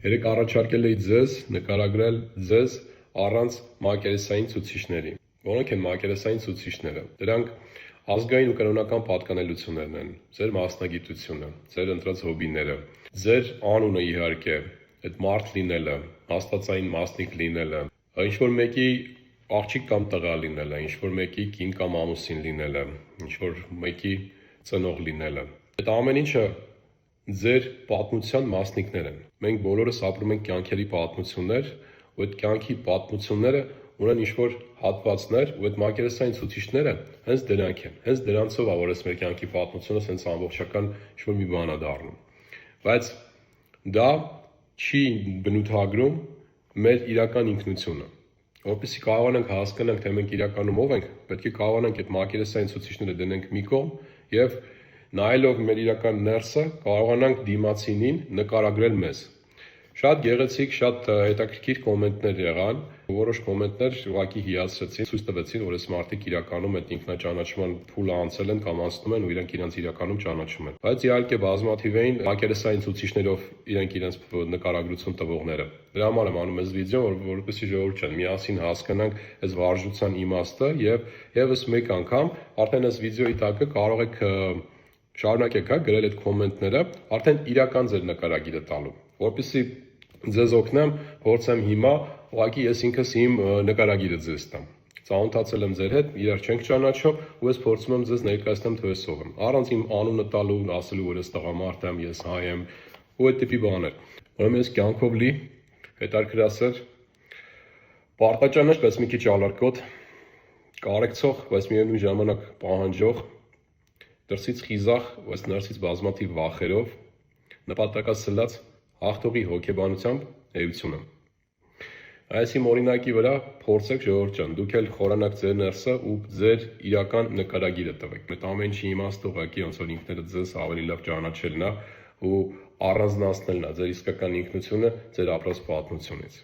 Երեք առաջարկել էի ձեզ նկարագրել ձեզ առանց մակերեսային ցուցիչների։ Որոնք են մակերեսային ցուցիչները։ Դրանք ազգային ու կրոնական պատկանելություններն են, ձեր մասնագիտությունը, ձեր ընտրած հոբիները, ձեր անունը իհարկե, այդ մարդ լինելը, աստվածային մասնիկ լինելը, ինչ-որ մեկի աղջիկ կամ տղա լինելը, ինչ-որ մեկի կին կամ ամուսին լինելը, ինչ-որ մեկի ծնող լինելը։ Այդ ամեն ինչը ձեր պատմության մասնիկներ են։ Մենք բոլորս ապրում ենք կյանքերի պատմություններ, ու այդ կյանքի պատմությունները ունեն ինչ-որ հատվածներ, ու այդ մակերեսային ցուցիչները հենց դրանք են։ Հենց դրանցով է, որ այս մեր կյանքի պատմությունը հենց ամբողջական ինչ-որ մի բան է դառնում։ Բայց դա չի բնութագրում մեր իրական ինքնությունը։ Որպեսզի կարողանանք հասկանանք, թե մենք իրականում ով ենք, պետք է կարողանանք այդ մակերեսային ցուցիչները դնենք մի կողմ եւ նայելով մեր իրական ներսը կարողանանք դիմացինին նկարագրել մեզ։ Շատ գեղեցիկ, շատ հետաքրքիր կոմենտներ եղան, որոշ կոմենտներ ուղղակի հիացրեցին, ցույց տվեցին, որ այս մարդիկ իրականում այդ ինքնաճանաչման փուլը անցել են կամ անցնում են ու իրենք իրենց իրականում ճանաչում են։ Բայց իհարկե բազմաթիվ էին մակերեսային ցուցիչներով իրենք իրենց նկարագրություն տվողները։ Դրա համար եմ անում այս վիդեոն, որպեսզի ժողովուրդ միասին հասկանանք այս վարժության իմաստը եւ եւս մեկ անգամ արդեն այս վիդեոյի տակը կարող եք շարունակեք գրել այդ կոմենտները, արդեն իրական ձեր նկարագիրը տալու, որպեսզի ձեզ օգնեմ, փորձեմ հիմա, ուղղակի ես ինքս իմ նկարագիրը ձեզ տամ։ Ծանոթացել եմ ձեր հետ, իրար չենք ճանաչում, ու ես փորձում եմ ձեզ ներկայացնել, թե ես ով եմ։ Առանց իմ անունը տալու, ասելու, որ ես տղամարդ եմ, ես հայ եմ, ու այդ տիպի բաներ։ Ուրեմն ես կյանքով լի, հետարքրասեր, պարտաճանաչ, բայց մի քիչ ալարկոտ, կարեկցող, բայց միևնույն ժամանակ պահանջող, դրսից խիզախ, բայց ներսից բազմաթիվ վախերով, նպատակասլաց հաղթողի հոգեբանությամբ էություն եմ։ Այս իմ օրինակի վրա փորձեք ժողովուրդ ջան, դուք էլ խորանաք ձեր ներսը ու ձեր իրական նկարագիրը տվեք։ Այդ ամեն ինչի իմաստը ուղղակի ոնց որ ինքներդ ձեզ ավելի լավ ճանաչելն է ու առանձնացնելն է ձեր իսկական ինքնությունը ձեր ապրած պատմությունից։